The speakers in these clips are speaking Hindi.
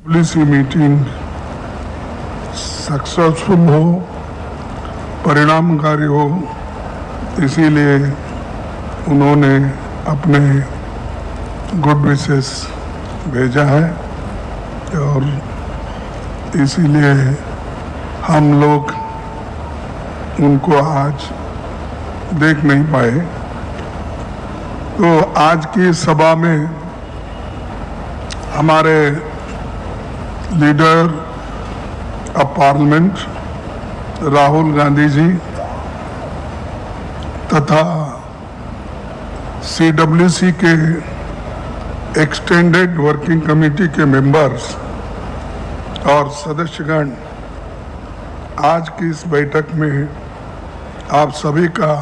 पॉलिसी मीटिंग सक्सेसफुल हो, परिणामकारी हो, इसीलिए उन्होंने अपने गुड विशेस भेजा है और इसीलिए हम लोग उनको आज देख नहीं पाए। तो आज की सभा में हमारे leader of parliament Rahul Gandhi ji तथा CWC के एक्सटेंडेड वर्किंग कमेटी के मेंबर्स और सदस्यगण आज की इस बैठक में आप सभी का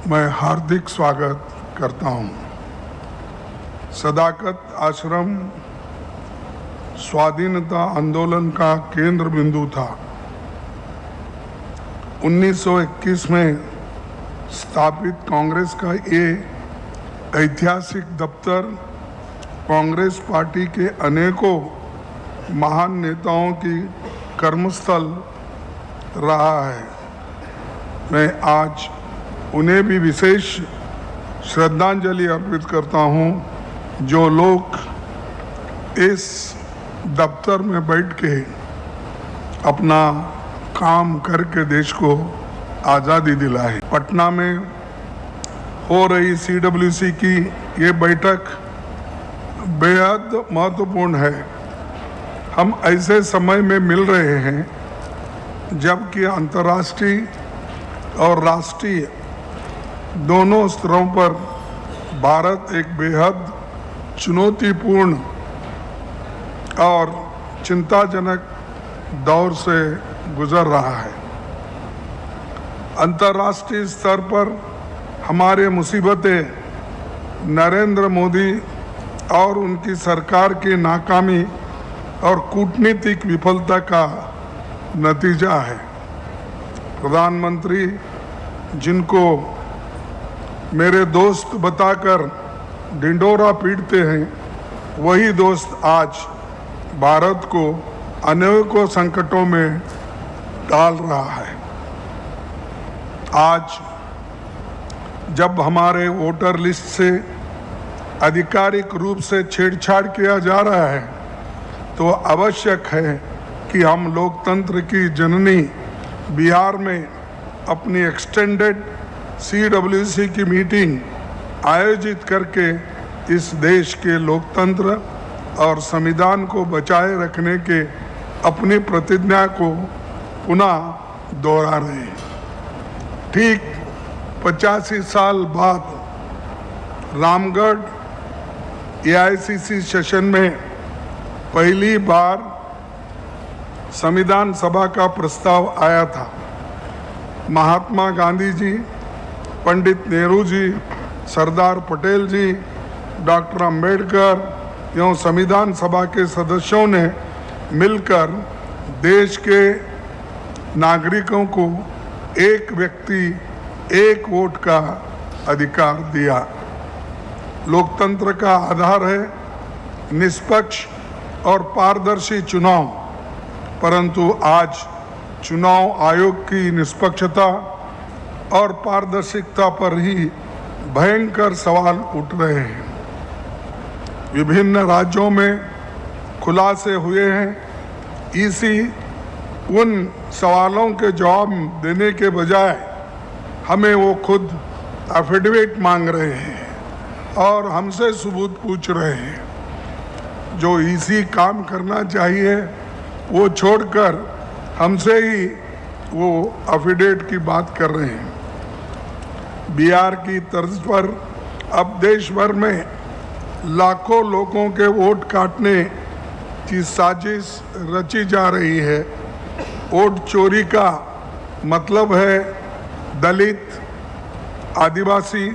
मैं हार्दिक स्वागत करता हूं। सदाकत आश्रम स्वाधीनता आंदोलन का केंद्र बिंदु था। 1921 में स्थापित कांग्रेस का ये ऐतिहासिक दफ्तर कांग्रेस पार्टी के अनेकों महान नेताओं की कर्मस्थल रहा है। मैं आज उन्हें भी विशेष श्रद्धांजलि अर्पित करता हूं जो लोग इस दफ्तर में बैठ के अपना काम करके देश को आज़ादी दिलाई। पटना में हो रही CWC की ये बैठक बेहद महत्वपूर्ण है। हम ऐसे समय में मिल रहे हैं जबकि अंतर्राष्ट्रीय और राष्ट्रीय दोनों स्तरों पर भारत एक बेहद चुनौतीपूर्ण और चिंताजनक दौर से गुजर रहा है। अंतर्राष्ट्रीय स्तर पर हमारे मुसीबतें नरेंद्र मोदी और उनकी सरकार की नाकामी और कूटनीतिक विफलता का नतीजा है। प्रधानमंत्री जिनको मेरे दोस्त बताकर ढिंढोरा पीटते हैं, वही दोस्त आज भारत को अनेकों संकटों में डाल रहा है। आज जब हमारे वोटर लिस्ट से आधिकारिक रूप से छेड़छाड़ किया जा रहा है तो आवश्यक है कि हम लोकतंत्र की जननी बिहार में अपनी एक्सटेंडेड CWC की मीटिंग आयोजित करके इस देश के लोकतंत्र और संविधान को बचाए रखने के अपनी प्रतिज्ञा को पुनः दोहरा रहे हैं। ठीक 85 साल बाद रामगढ़ AICC सेशन में पहली बार संविधान सभा का प्रस्ताव आया था। महात्मा गांधी जी, पंडित नेहरू जी, सरदार पटेल जी, डॉक्टर अंबेडकर एवं संविधान सभा के सदस्यों ने मिलकर देश के नागरिकों को एक व्यक्ति एक वोट का अधिकार दिया। लोकतंत्र का आधार है निष्पक्ष और पारदर्शी चुनाव, परंतु आज चुनाव आयोग की निष्पक्षता और पारदर्शिता पर ही भयंकर सवाल उठ रहे हैं। विभिन्न राज्यों में खुलासे हुए हैं। इसी उन सवालों के जवाब देने के बजाय हमें वो खुद एफिडेविट मांग रहे हैं और हमसे सबूत पूछ रहे हैं। जो इसी काम करना चाहिए वो छोड़कर हमसे ही वो एफिडेविट की बात कर रहे हैं। बिहार की तर्ज पर अब देश भर में लाखों लोगों के वोट काटने की साजिश रची जा रही है। वोट चोरी का मतलब है दलित, आदिवासी,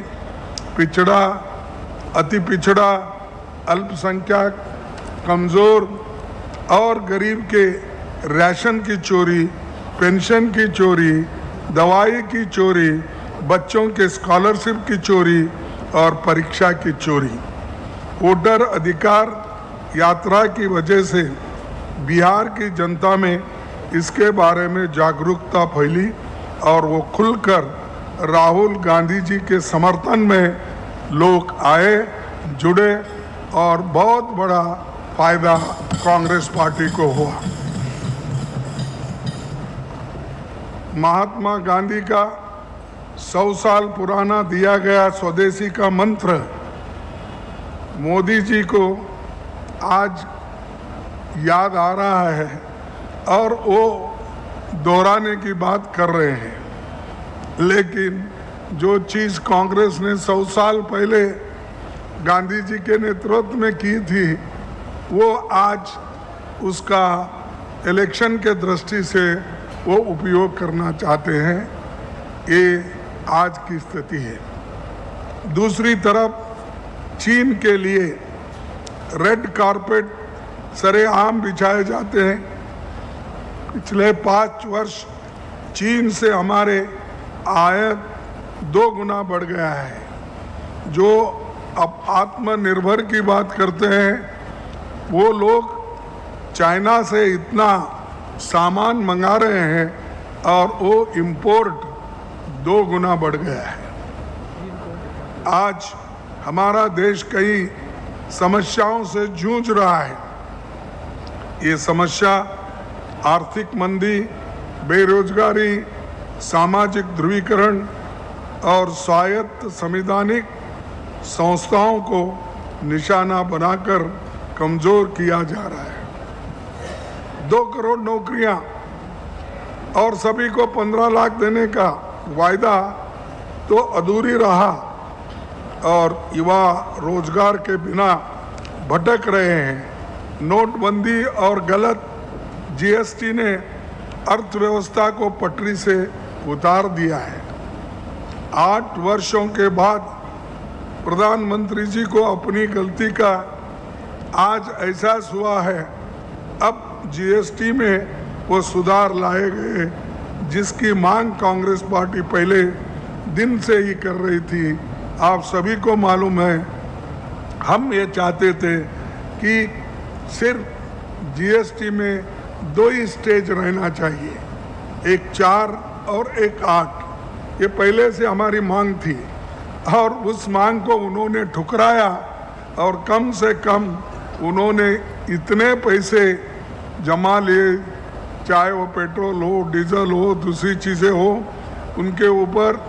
पिछड़ा, अति पिछड़ा, अल्पसंख्यक, कमज़ोर और गरीब के राशन की चोरी, पेंशन की चोरी, दवाई की चोरी, बच्चों के स्कॉलरशिप की चोरी और परीक्षा की चोरी। वोटर अधिकार यात्रा की वजह से बिहार की जनता में इसके बारे में जागरूकता फैली और वो खुलकर राहुल गांधी जी के समर्थन में लोग आए, जुड़े और बहुत बड़ा फायदा कांग्रेस पार्टी को हुआ। महात्मा गांधी का 100 साल पुराना दिया गया स्वदेशी का मंत्र मोदी जी को आज याद आ रहा है और वो दोहराने की बात कर रहे हैं। लेकिन जो चीज़ कांग्रेस ने 100 साल पहले गांधी जी के नेतृत्व में की थी, वो आज उसका इलेक्शन के दृष्टि से वो उपयोग करना चाहते हैं। ये आज की स्थिति है। दूसरी तरफ चीन के लिए रेड कारपेट सरेआम बिछाए जाते हैं। पिछले 5 वर्ष चीन से हमारे आयात 2 गुना बढ़ गया है। जो अब आत्मनिर्भर की बात करते हैं, वो लोग चाइना से इतना सामान मंगा रहे हैं और वो इंपोर्ट 2 गुना बढ़ गया है। आज हमारा देश कई समस्याओं से जूझ रहा है। ये समस्या आर्थिक मंदी, बेरोजगारी, सामाजिक ध्रुवीकरण और स्वायत्त संवैधानिक संस्थाओं को निशाना बनाकर कमजोर किया जा रहा है। 2 करोड़ नौकरियां और सभी को 15 लाख देने का वायदा तो अधूरी रहा और युवा रोजगार के बिना भटक रहे हैं। नोटबंदी और गलत जीएसटी ने अर्थव्यवस्था को पटरी से उतार दिया है। 8 वर्षों के बाद प्रधानमंत्री जी को अपनी गलती का आज एहसास हुआ है। अब जीएसटी में वो सुधार लाए गए जिसकी मांग कांग्रेस पार्टी पहले दिन से ही कर रही थी। आप सभी को मालूम है, हम ये चाहते थे कि सिर्फ जीएसटी में 2 ही स्टेज रहना चाहिए, एक 4 और एक 8। ये पहले से हमारी मांग थी और उस मांग को उन्होंने ठुकराया और कम से कम उन्होंने इतने पैसे जमा लिए, चाहे वो पेट्रोल हो, डीजल हो, दूसरी चीज़ें हो, उनके ऊपर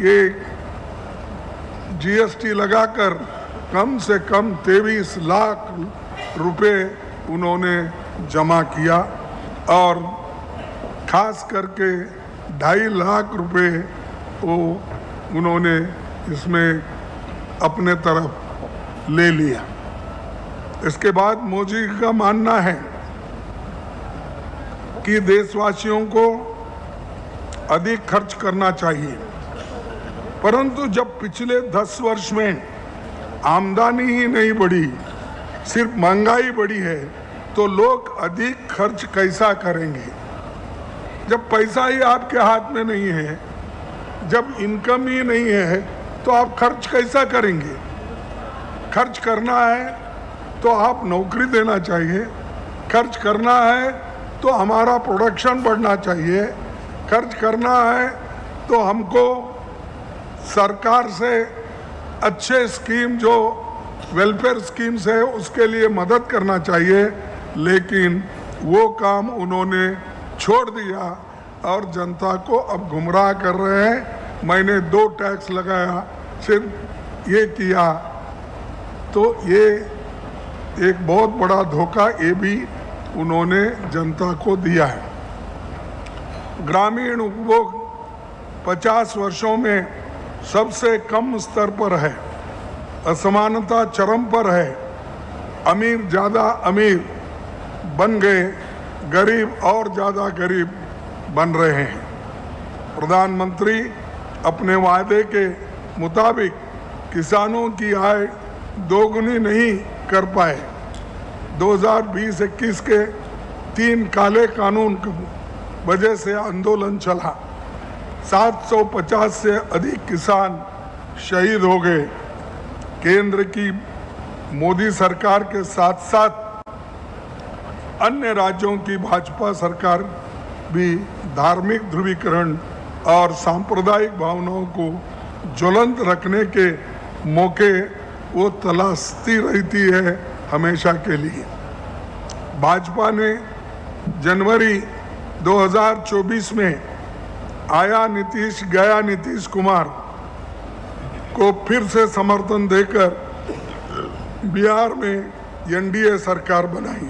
ये जीएसटी लगाकर कम से कम 23 लाख रुपए उन्होंने जमा किया और खास करके 2.5 लाख रुपए वो उन्होंने इसमें अपने तरफ ले लिया। इसके बाद मोदी का मानना है कि देशवासियों को अधिक खर्च करना चाहिए, परंतु जब पिछले 10 वर्ष में आमदनी ही नहीं बढ़ी, सिर्फ महंगाई बढ़ी है, तो लोग अधिक खर्च कैसा करेंगे? जब पैसा ही आपके हाथ में नहीं है, जब इनकम ही नहीं है, तो आप खर्च कैसा करेंगे? खर्च करना है तो आप नौकरी देना चाहिए, खर्च करना है तो हमारा प्रोडक्शन बढ़ना चाहिए, खर्च करना है तो हमको सरकार से अच्छे स्कीम जो वेलफेयर स्कीम्स है उसके लिए मदद करना चाहिए। लेकिन वो काम उन्होंने छोड़ दिया और जनता को अब गुमराह कर रहे हैं। मैंने 2 टैक्स लगाया, सिर्फ ये किया, तो ये एक बहुत बड़ा धोखा ये भी उन्होंने जनता को दिया है। ग्रामीण उपभोग 50 वर्षों में सबसे कम स्तर पर है, असमानता चरम पर है, अमीर ज़्यादा अमीर बन गए, गरीब और ज़्यादा गरीब बन रहे हैं। प्रधानमंत्री अपने वायदे के मुताबिक किसानों की आय दोगुनी नहीं कर पाए। 2020-21 के 3 काले कानून की वजह से आंदोलन चला, 750 से अधिक किसान शहीद हो गए। केंद्र की मोदी सरकार के साथ साथ अन्य राज्यों की भाजपा सरकार भी धार्मिक ध्रुवीकरण और सांप्रदायिक भावनाओं को ज्वलंत रखने के मौके वो तलाशती रहती है हमेशा के लिए। भाजपा ने जनवरी 2024 में आया नीतीश गया नीतीश कुमार को फिर से समर्थन देकर बिहार में एनडीए सरकार बनाई।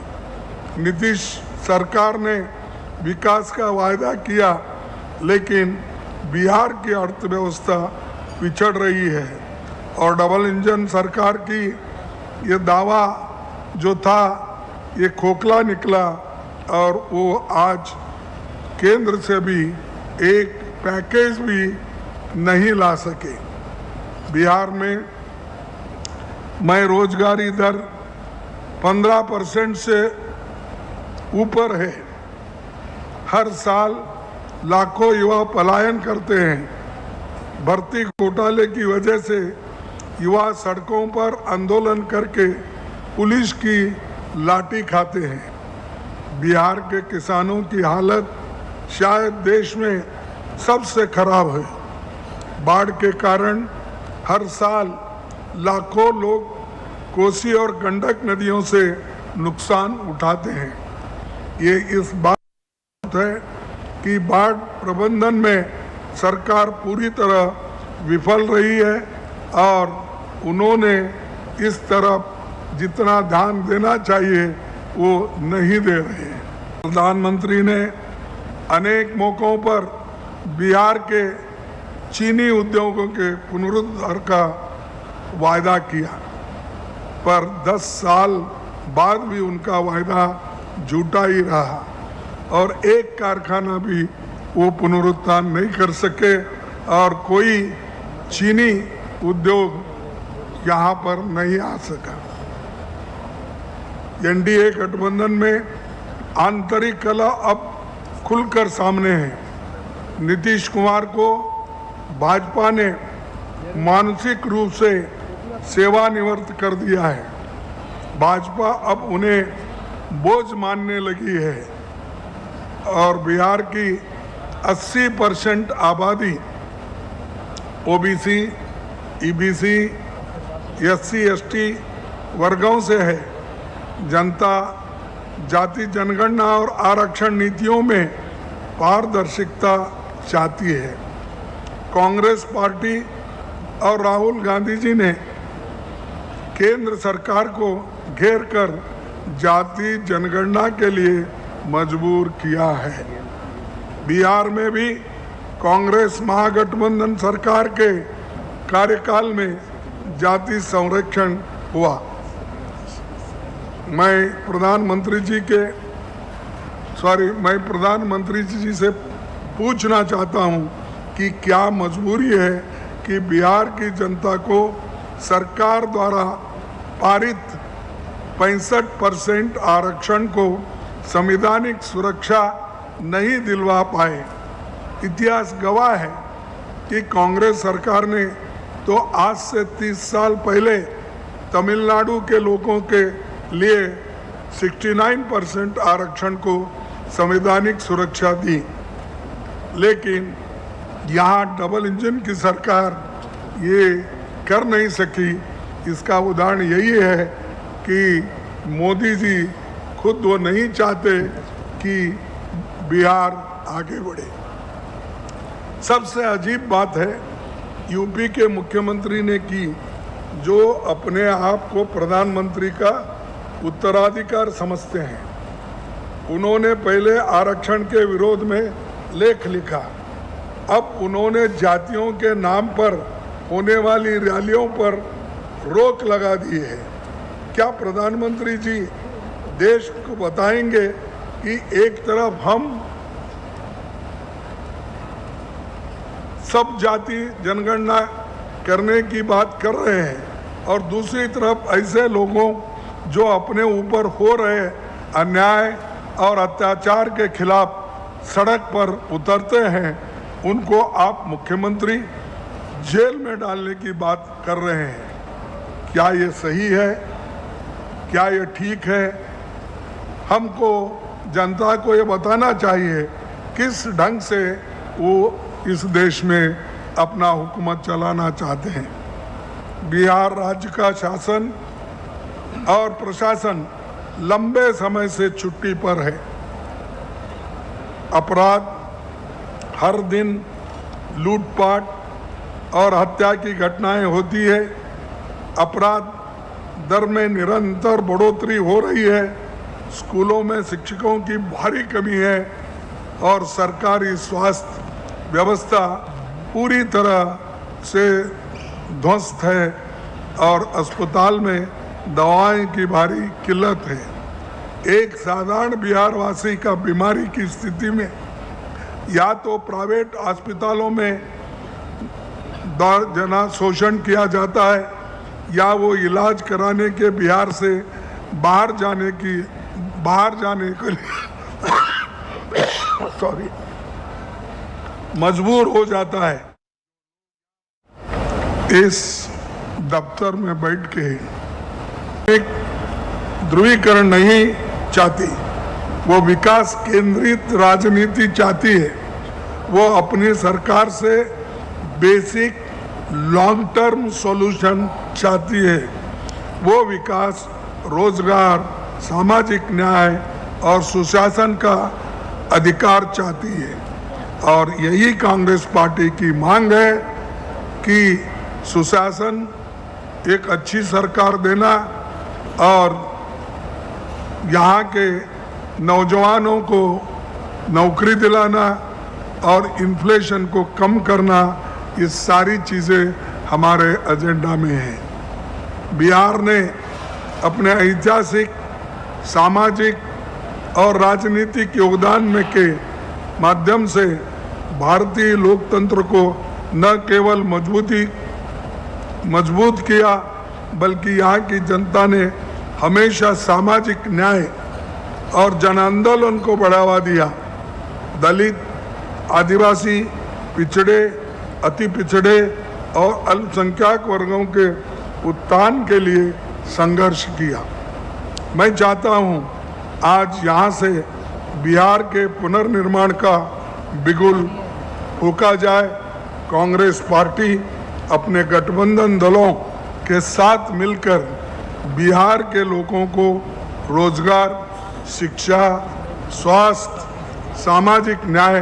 नीतीश सरकार ने विकास का वायदा किया, लेकिन बिहार की अर्थव्यवस्था पिछड़ रही है और डबल इंजन सरकार की ये दावा जो था ये खोखला निकला और वो आज केंद्र से भी एक पैकेज भी नहीं ला सके। बिहार में रोजगारी दर 15% से ऊपर है। हर साल लाखों युवा पलायन करते हैं। भर्ती घोटाले की वजह से युवा सड़कों पर आंदोलन करके पुलिस की लाठी खाते हैं। बिहार के किसानों की हालत शायद देश में सबसे खराब है। बाढ़ के कारण हर साल लाखों लोग कोसी और गंडक नदियों से नुकसान उठाते हैं। ये इस बात है कि बाढ़ प्रबंधन में सरकार पूरी तरह विफल रही है और उन्होंने इस तरफ जितना ध्यान देना चाहिए वो नहीं दे रहे हैं। प्रधानमंत्री ने अनेक मौकों पर बिहार के चीनी उद्योगों के पुनरुद्धार का वायदा किया, पर 10 साल बाद भी उनका वायदा झूठा ही रहा और एक कारखाना भी वो पुनरुत्थान नहीं कर सके और कोई चीनी उद्योग यहाँ पर नहीं आ सका। एनडीए गठबंधन में आंतरिक कलह अब खुलकर सामने है। नीतीश कुमार को भाजपा ने मानसिक रूप से सेवानिवृत्त कर दिया है। भाजपा अब उन्हें बोझ मानने लगी है और बिहार की 80% आबादी ओबीसी, ईबीसी, एससी, एसटी वर्गों से है। जनता जाति जनगणना और आरक्षण नीतियों में पारदर्शिता चाहती है। कांग्रेस पार्टी और राहुल गांधी जी ने केंद्र सरकार को घेर कर जाति जनगणना के लिए मजबूर किया है। बिहार में भी कांग्रेस महागठबंधन सरकार के कार्यकाल में जाति संरक्षण हुआ। मैं प्रधानमंत्री जी से पूछना चाहता हूं कि क्या मजबूरी है कि बिहार की जनता को सरकार द्वारा पारित 65% आरक्षण को संवैधानिक सुरक्षा नहीं दिलवा पाए। इतिहास गवाह है कि कांग्रेस सरकार ने तो आज से 30 साल पहले तमिलनाडु के लोगों के लिए 69% आरक्षण को संवैधानिक सुरक्षा दी, लेकिन यहाँ डबल इंजन की सरकार ये कर नहीं सकी। इसका उदाहरण यही है कि मोदी जी खुद वो नहीं चाहते कि बिहार आगे बढ़े। सबसे अजीब बात है यूपी के मुख्यमंत्री ने की, जो अपने आप को प्रधानमंत्री का उत्तराधिकार समझते हैं। उन्होंने पहले आरक्षण के विरोध में लेख लिखा, अब उन्होंने जातियों के नाम पर होने वाली रैलियों पर रोक लगा दी है। क्या प्रधानमंत्री जी देश को बताएंगे कि एक तरफ हम सब जाति जनगणना करने की बात कर रहे हैं और दूसरी तरफ ऐसे लोगों जो अपने ऊपर हो रहे अन्याय और अत्याचार के खिलाफ सड़क पर उतरते हैं, उनको आप मुख्यमंत्री जेल में डालने की बात कर रहे हैं। क्या ये सही है? क्या ये ठीक है? हमको जनता को ये बताना चाहिए किस ढंग से वो इस देश में अपना हुकूमत चलाना चाहते हैं। बिहार राज्य का शासन और प्रशासन लंबे समय से छुट्टी पर है। अपराध हर दिन, लूटपाट और हत्या की घटनाएं होती है। अपराध दर में निरंतर बढ़ोतरी हो रही है। स्कूलों में शिक्षकों की भारी कमी है और सरकारी स्वास्थ्य व्यवस्था पूरी तरह से ध्वस्त है और अस्पताल में दवाएं की भारी किल्लत है। एक साधारण बिहारवासी का बीमारी की स्थिति में या तो प्राइवेट अस्पतालों में जना शोषण किया जाता है या वो इलाज कराने के बिहार से बाहर जाने के लिए सॉरी मजबूर हो जाता है। इस दफ्तर में बैठ के एक ध्रुवीकरण नहीं चाहती, वो विकास केंद्रित राजनीति चाहती है। वो अपनी सरकार से बेसिक लॉन्ग टर्म सॉल्यूशन चाहती है। वो विकास, रोजगार, सामाजिक न्याय और सुशासन का अधिकार चाहती है और यही कांग्रेस पार्टी की मांग है कि सुशासन, एक अच्छी सरकार देना और यहाँ के नौजवानों को नौकरी दिलाना और इन्फ्लेशन को कम करना, ये सारी चीज़ें हमारे एजेंडा में हैं। बिहार ने अपने ऐतिहासिक, सामाजिक और राजनीतिक योगदान में के माध्यम से भारतीय लोकतंत्र को न केवल मजबूत किया बल्कि यहाँ की जनता ने हमेशा सामाजिक न्याय और जन आंदोलन को बढ़ावा दिया। दलित, आदिवासी, पिछड़े, अति पिछड़े और अल्पसंख्यक वर्गों के उत्थान के लिए संघर्ष किया। मैं चाहता हूँ आज यहाँ से बिहार के पुनर्निर्माण का बिगुल फूंका जाए। कांग्रेस पार्टी अपने गठबंधन दलों के साथ मिलकर बिहार के लोगों को रोजगार, शिक्षा, स्वास्थ्य, सामाजिक न्याय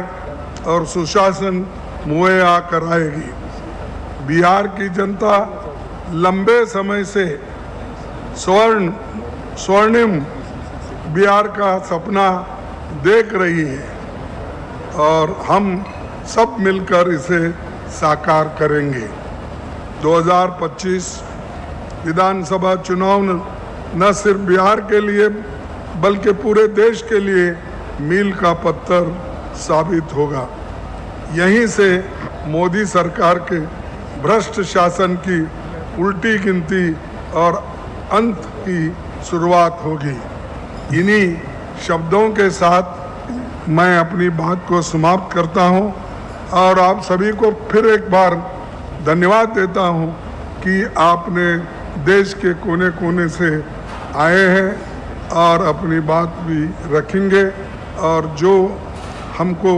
और सुशासन मुहैया कराएगी। बिहार की जनता लंबे समय से स्वर्णिम बिहार का सपना देख रही है और हम सब मिलकर इसे साकार करेंगे। 2025 विधानसभा चुनाव न सिर्फ बिहार के लिए बल्कि पूरे देश के लिए मील का पत्थर साबित होगा। यहीं से मोदी सरकार के भ्रष्ट शासन की उल्टी गिनती और अंत की शुरुआत होगी। इन्हीं शब्दों के साथ मैं अपनी बात को समाप्त करता हूं और आप सभी को फिर एक बार धन्यवाद देता हूं कि आपने देश के कोने कोने से आए हैं और अपनी बात भी रखेंगे और जो हमको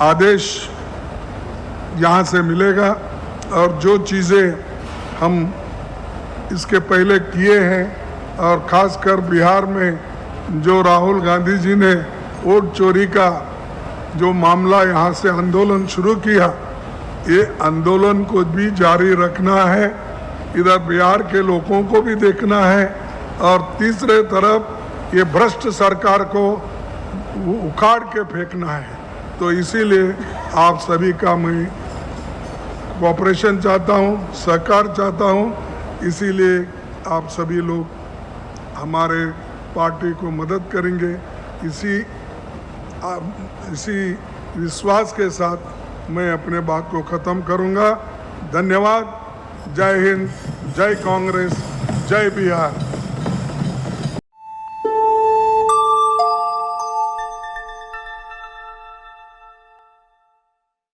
आदेश यहाँ से मिलेगा और जो चीज़ें हम इसके पहले किए हैं और ख़ासकर बिहार में जो राहुल गांधी जी ने वोट चोरी का जो मामला यहाँ से आंदोलन शुरू किया, ये आंदोलन को भी जारी रखना है। इधर बिहार के लोगों को भी देखना है और तीसरे तरफ ये भ्रष्ट सरकार को उखाड़ के फेंकना है। तो इसीलिए आप सभी का मैं कोऑपरेशन चाहता हूँ, सहकार चाहता हूँ। इसीलिए आप सभी लोग हमारे पार्टी को मदद करेंगे। इसी विश्वास के साथ मैं अपने बात को ख़त्म करूँगा। धन्यवाद। जय हिंद, जय कांग्रेस, जय बिहार।